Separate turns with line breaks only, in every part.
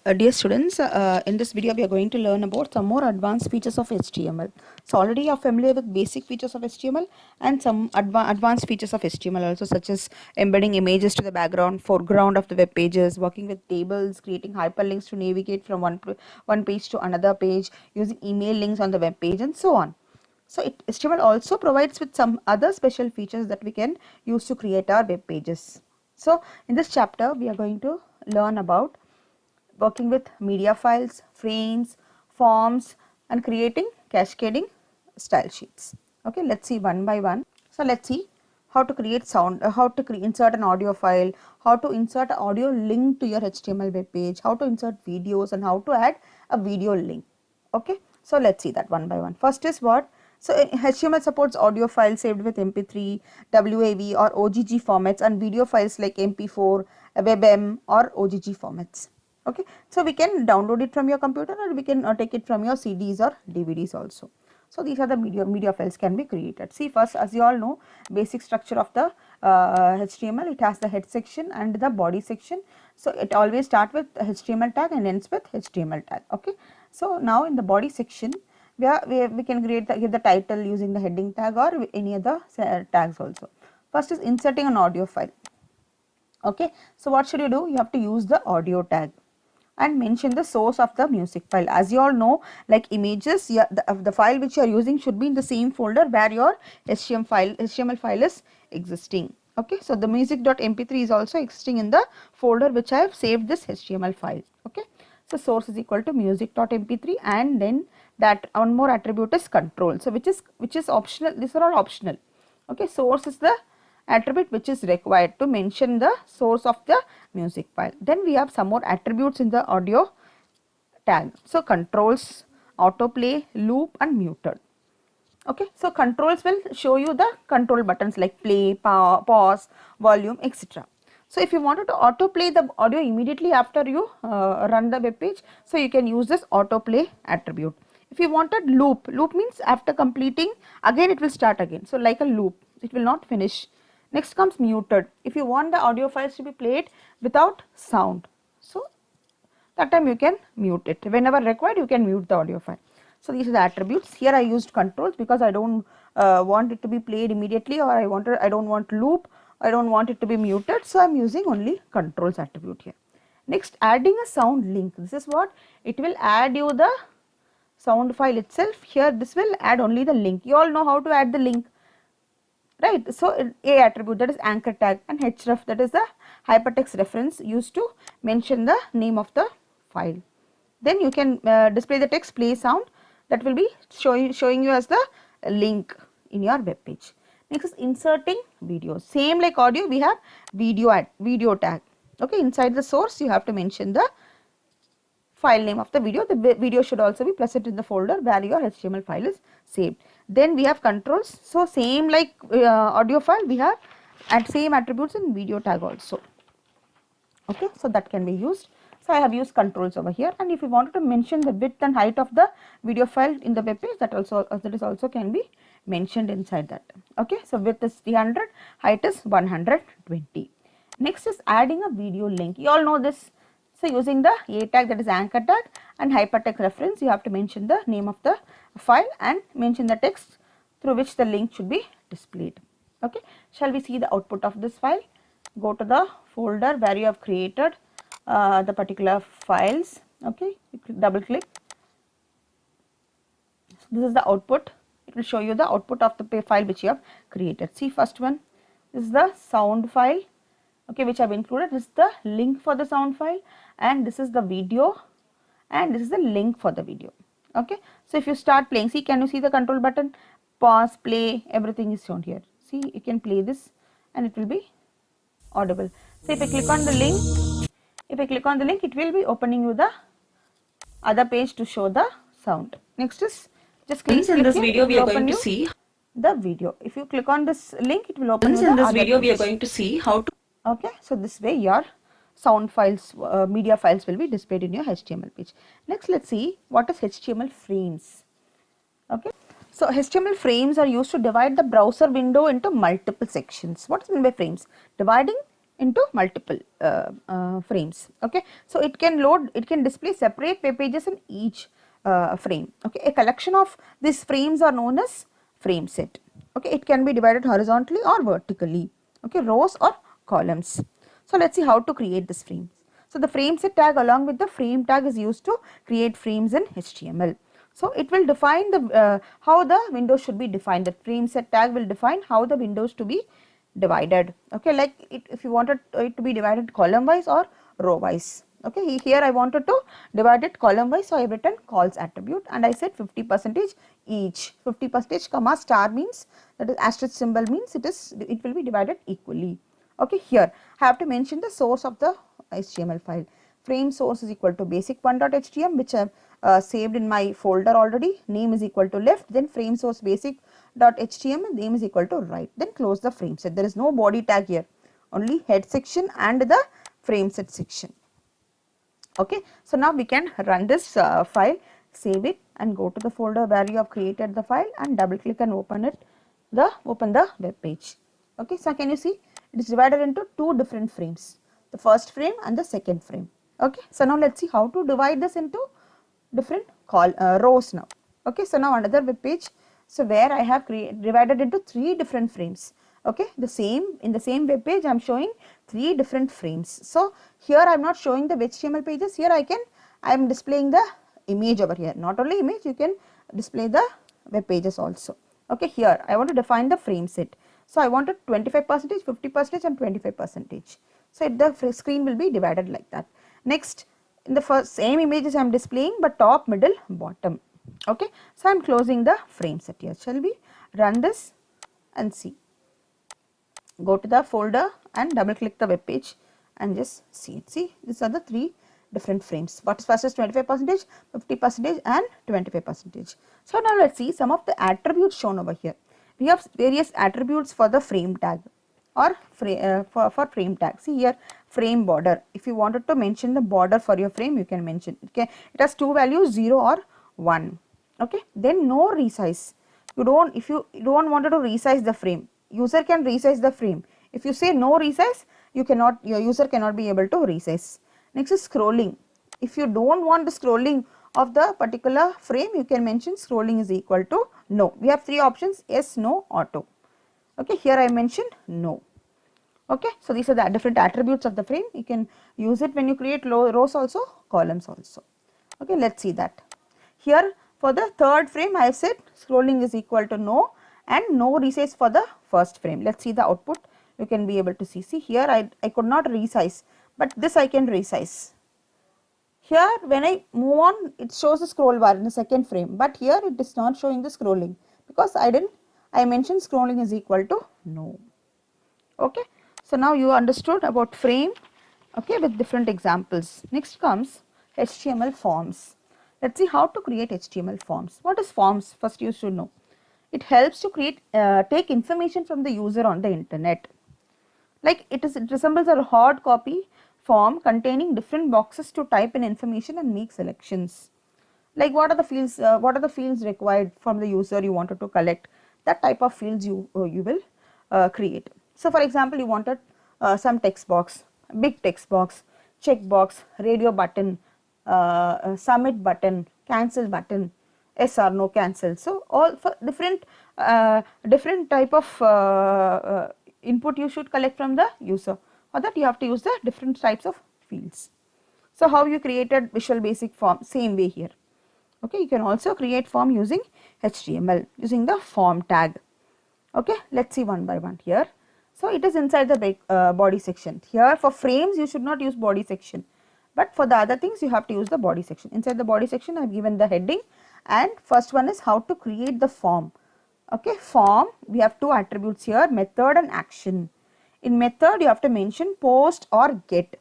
Dear students, in this video we are going to learn about some more advanced features of HTML. So already you are familiar with basic features of HTML and some advanced features of HTML also, such as embedding images to the background, foreground of the web pages, working with tables, creating hyperlinks to navigate from one page to another page, using email links on the web page, and so on. So HTML also provides with some other special features that we can use to create our web pages. So in this chapter we are going to learn about working with media files, frames, forms, and creating cascading style sheets. Okay, let's see one by one. So let's see how to create sound, how to insert an audio file, how to insert an audio link to your HTML web page, how to insert videos, and how to add a video link. Okay, so let's see that one by one. First is what? So HTML supports audio files saved with MP3, WAV or OGG formats, and video files like MP4, WebM or OGG formats. Okay, so we can download it from your computer, or we can take it from your CDs or DVDs also. So these are the media files can be created. See, first, as you all know, basic structure of the HTML, it has the head section and the body section. So it always starts with HTML tag and ends with HTML tag. Okay, so now in the body section we can give the title using the heading tag or any other tags also. First is inserting an audio file. Okay, so what should you do? You have to use the audio tag and mention the source of the music file. As you all know, like images, the file which you are using should be in the same folder where your HTML file is existing. Okay, so the music.mp3 is also existing in the folder which I have saved this HTML file. Okay, so source is equal to music.mp3, and then that one more attribute is control. So which is optional. These are all optional. Okay, source is the attribute which is required to mention the source of the music file. Then we have some more attributes in the audio tag. So controls, autoplay, loop, and muted. Okay, so controls will show you the control buttons like play, pause, volume, etc. So if you wanted to autoplay the audio immediately after you run the web page, so you can use this autoplay attribute. If you wanted loop means after completing again it will start again. So like a loop, it will not finish. Next comes muted. If you want the audio files to be played without sound, so that time you can mute it. Whenever required, you can mute the audio file. So these are the attributes. Here I used controls because I don't want it to be played immediately, or I don't want loop, I don't want it to be muted. So I am using only controls attribute here. Next, adding a sound link. This is what it will add you the sound file itself. Here this will add only the link. You all know how to add the link, right? So a attribute, that is anchor tag, and href, that is the hypertext reference used to mention the name of the file. Then you can display the text play sound, that will be showing you as the link in your web page. Next is inserting videos. Same like audio, we have video tag. Okay, inside the source you have to mention the file name of the video. The video should also be present in the folder where your HTML file is saved. Then we have controls. So same like audio file, we have and same attributes in video tag also. Okay, so that can be used. So I have used controls over here, and if you wanted to mention the width and height of the video file in the web page, that is also can be mentioned inside that. Okay, so width is 300, height is 120. Next is adding a video link. You all know this. So using the a tag, that is anchor tag, and hypertext reference, you have to mention the name of the file and mention the text through which the link should be displayed. Okay, shall we see the output of this file? Go to the folder where you have created the particular files. Okay, you double click. So this is the output. It will show you the output of the file which you have created. See, first one, this is the sound file, okay, which I have included. This is the link for the sound file, and this is the video, and this is the link for the video. Okay, so if you start playing, see, can you see the control button? Pause, play, everything is shown here. See, you can play this and it will be audible. So if I click on the link, it will be opening you the other page to show the sound. Next is just click
In this
here,
video, we are going to
you
see.
the video. If you click on this link, it will open you
In
the
this
other
video, we are
page.
going to see how to.
Okay, so this way your sound files, media files will be displayed in your HTML page. Next, let's see what is HTML frames. Okay, so HTML frames are used to divide the browser window into multiple sections. What is meant by frames? Dividing into multiple frames. Okay, so it can display separate web pages in each frame. Okay, a collection of these frames are known as frame set. Okay, it can be divided horizontally or vertically. Okay, rows or columns. So let's see how to create this frames. So the frame set tag along with the frame tag is used to create frames in HTML. So it will define the how the windows should be defined. The frame set tag will define how the windows to be divided. Okay, like if you wanted it to be divided column wise or row wise. Okay, here I wanted to divide it column wise, so I have written calls attribute and I said 50% each. 50% comma star means, that is asterisk symbol means it will be divided equally. Okay, here I have to mention the source of the HTML file. Frame source is equal to basic1.html, which I have saved in my folder already. Name is equal to left, then frame source basic.html, name is equal to right, then close the frame set. There is no body tag here, only head section and the frame set section. Okay, so now we can run this file, save it and go to the folder where you have created the file and double click and open the web page. Okay, so can you see it is divided into two different frames, the first frame and the second frame. Okay, so now let's see how to divide this into different rows now. Okay, so now another web page, so where I have divided into three different frames. Okay, in the same web page I am showing three different frames. So here I am not showing the HTML pages, here I am displaying the image over here. Not only image, you can display the web pages also. Okay, here I want to define the frame set. So I wanted 25%, 50% and 25%. So the screen will be divided like that. Next, in the first same images I am displaying, but top, middle, bottom. Okay, so I am closing the frame set here. Shall we run this and see? Go to the folder and double click the web page and just see it. See, these are the three different frames. What is first is 25%, 50% and 25%. So now let's see some of the attributes shown over here. We have various attributes for the frame tag or for frame tag. See here, frame border. If you wanted to mention the border for your frame, you can mention. Okay, it has two values, 0 or 1. Okay, then no resize. If you don't wanted to resize the frame, user can resize the frame. If you say no resize, your user cannot be able to resize. Next is scrolling. If you don't want the scrolling of the particular frame, you can mention scrolling is equal to no. We have three options, yes, no, auto. Okay, here I mentioned no. Okay, so these are the different attributes of the frame. You can use it when you create rows also, columns also. Okay, let's see that. Here for the third frame I have said scrolling is equal to no and no resize for the first frame. Let's see the output. You can be able to see. See here I could not resize, but this I can resize. Here when I move on, it shows the scroll bar in the second frame, but here it is not showing the scrolling because I mentioned scrolling is equal to no. Okay, so now you understood about frame, okay, with different examples. Next comes HTML forms. Let's see how to create HTML forms. What is forms? First you should know. It helps to take information from the user on the internet. Like it resembles a hard copy form containing different boxes to type in information and make selections. Like what are the fields required from the user you wanted to collect? That type of fields you will create. So for example, you wanted some text box, big text box, check box, radio button, submit button, cancel button, yes or no cancel. So all for different type of input you should collect from the user. For that you have to use the different types of fields. So how you created Visual Basic form, same way here. Okay, you can also create form using HTML using the form tag. Okay, let's see one by one here. So it is inside the body section. Here for frames you should not use body section, but for the other things you have to use the body section. Inside the body section I have given the heading, and first one is how to create the form. Okay, form, we have two attributes here, method and action. In method you have to mention post or get.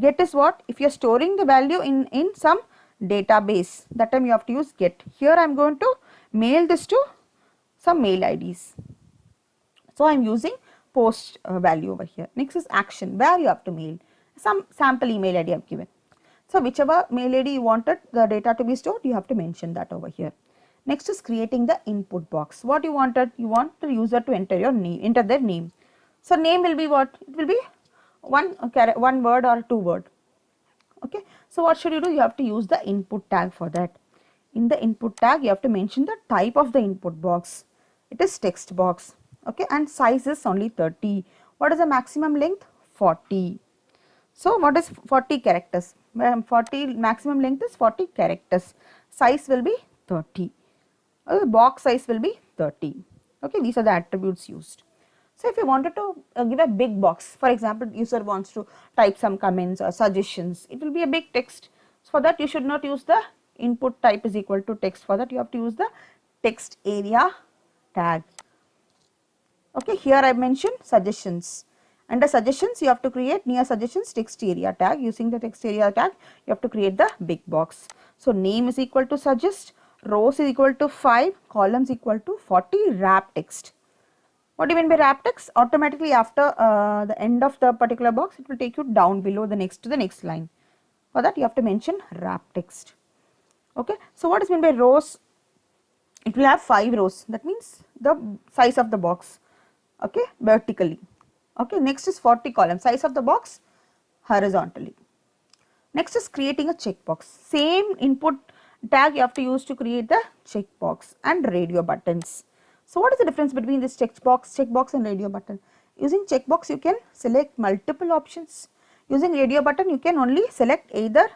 Get is what? If you are storing the value in some database, that time you have to use get. Here I am going to mail this to some mail IDs. So I am using post value over here. Next is action, where you have to mail. Some sample email ID I have given. So whichever mail ID you wanted the data to be stored, you have to mention that over here. Next is creating the input box. What you wanted? You want the user to enter their name. So name will be what? It will be one word or two word. Okay, so what should you do? You have to use the input tag for that. In the input tag, you have to mention the type of the input box. It is text box. Okay, and size is only 30. What is the maximum length? 40. So what is 40 characters? 40 maximum length is 40 characters. Size will be 30. The box size will be 30. Okay, these are the attributes used. So if you wanted to give a big box, for example, user wants to type some comments or suggestions, it will be a big text. So for that you should not use the input type is equal to text. For that you have to use the text area tag. Okay, here I mentioned suggestions. Under suggestions you have to create near suggestions text area tag. Using the text area tag you have to create the big box. So name is equal to suggest, rows is equal to 5, columns equal to 40, wrap text. What do you mean by wrap text? Automatically after the end of the particular box it will take you down below the next to the next line. For that you have to mention wrap text. Okay, so what is meant by rows? It will have 5 rows, that means the size of the box, okay, vertically. Okay, next is 40 columns, size of the box horizontally. Next is creating a checkbox. Same input tag you have to use to create the checkbox and radio buttons. So what is the difference between this checkbox and radio button? Using checkbox you can select multiple options. Using radio button you can only select either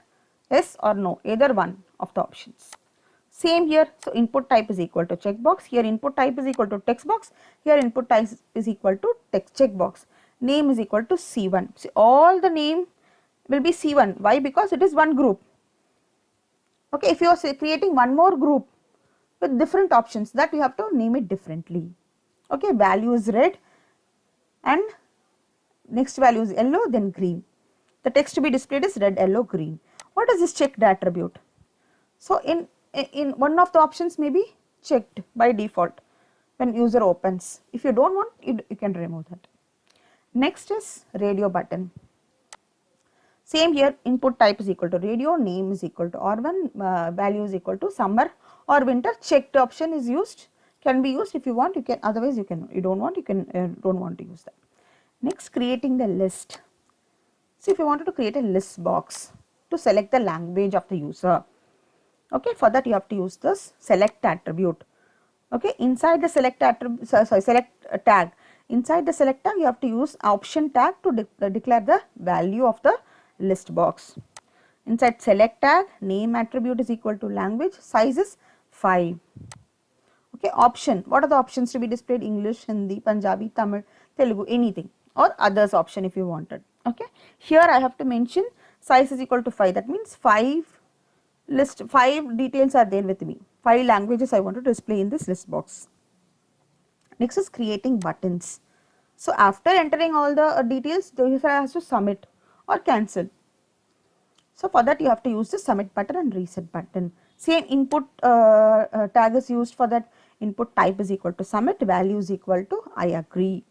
yes or no, either one of the options. Same here, so input type is equal to checkbox, here input type is equal to text box, here input type is equal to text checkbox. Name is equal to C1. See, all the name will be C1. Why? Because it is one group. Okay, if you are creating one more group with different options, that you have to name it differently. Okay, value is red and next value is yellow, then green. The text to be displayed is red, yellow, green. What is this checked attribute? So in one of the options may be checked by default when user opens. If you don't want, you can remove that. Next is radio button. Same here, input type is equal to radio, name is equal to R1, value is equal to summer or winter. Checked option is used, can be used if you want, you can, otherwise you can, you don't want, you can don't want to use that. Next, creating the list. See, if you wanted to create a list box to select the language of the user, okay, for that you have to use this select attribute. Okay, inside the select attribute, select tag, inside the select tag you have to use option tag to declare the value of the list box. Inside select tag, name attribute is equal to language, size is 5. Okay, option, what are the options to be displayed? English, Hindi, Punjabi, Tamil, Telugu, anything, or others option if you wanted. Okay, here I have to mention size is equal to 5, that means 5 details are there with me, 5 languages I want to display in this list box. Next is creating buttons. So after entering all the details, the user has to submit or cancel. So for that you have to use the submit button and reset button. Same input tag is used for that. Input type is equal to submit, value is equal to I agree.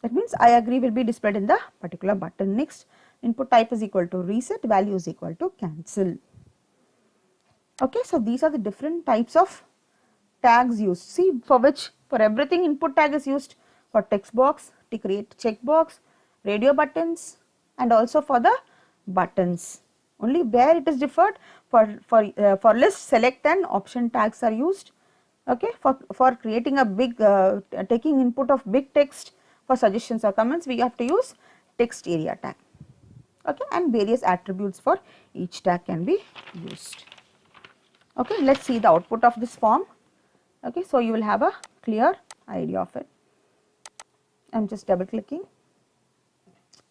That means I agree will be displayed in the particular button. Next, input type is equal to reset, value is equal to cancel. Okay, so these are the different types of tags used. See, for everything input tag is used. For text box to create checkbox, radio buttons, and also for the buttons. Only where it is differed, for list, select and option tags are used. Okay, for creating a big taking input of big text, for suggestions or comments we have to use text area tag. Okay, and various attributes for each tag can be used. Okay, let's see the output of this form. Okay, so you will have a clear idea of it. I am just double clicking.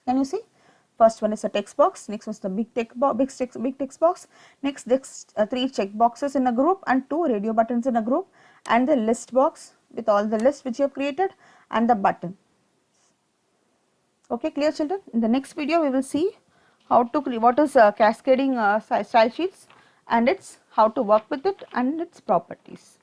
Can you see? First one is a text box, next one is the big text box, next 3 check boxes in a group and 2 radio buttons in a group, and the list box with all the lists which you have created and the button. Okay, clear children? In the next video we will see how to create, what is cascading style sheets and its how to work with it and its properties.